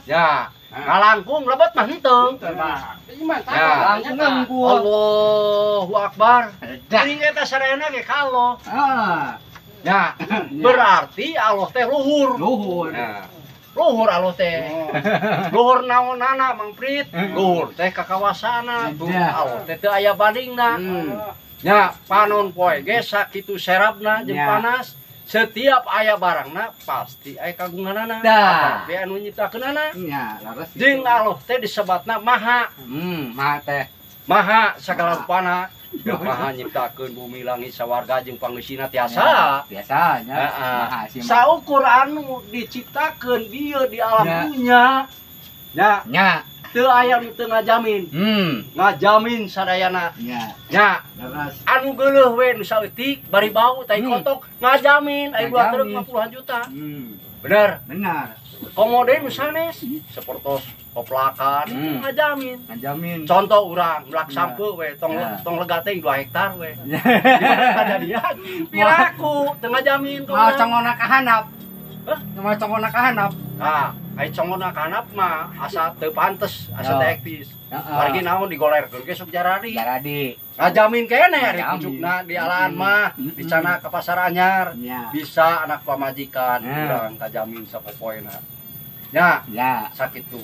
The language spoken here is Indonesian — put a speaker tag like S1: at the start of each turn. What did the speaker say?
S1: Ya, ngalangkung lebet mah henteu. Ya, Allahu Akbar. Teuing eta sarayana ge kallo. Ya, berarti Allah teh luhur. Ya. Luhur Allah teh. Luhur naonana Mang Prit? Luhur teh kakawasana. Allah teh teu aya bandingna. Ya, panon poe ge sakitu serapna jeung panas. Setiap aya barangna pasti aya kagunganana. Tapi anu nyiptakeunana. Jeung Allah teh disebatna Maha.
S2: Maha teh.
S1: Maha sagala rupana. Maha nyiptakeun bumi langit sawarga jeung pangeusina tiasa.
S2: Biasanya.
S1: Heeh. Saukur anu diciptakeun dieu di alam dunya. Nya. Teu aya nu teu ngajamin. Ngajamin sadayana. Nya. Anu geuleuh we nu saeutik bari bau tai kotok ngajamin aya 250 juta. Bener. Komode nu sanes sapertos koplakan ngajamin. Contoh urang mulak sampeu we tong lega teh 2 hektar we. Kadadian piraku teu ngajamin
S2: Mau congona ka handap. Mau congona ka handap.
S1: Ai congona ka handap mah asa teu pantes, asa teu ektis. Margi naon digolerkeun ge sok jaradi. Ngajamin kene ari pucukna di alaan mah, dicana ka pasar anyar. Bisa anak pamajikan urang kajamin sapopoena. Ya, sakitu.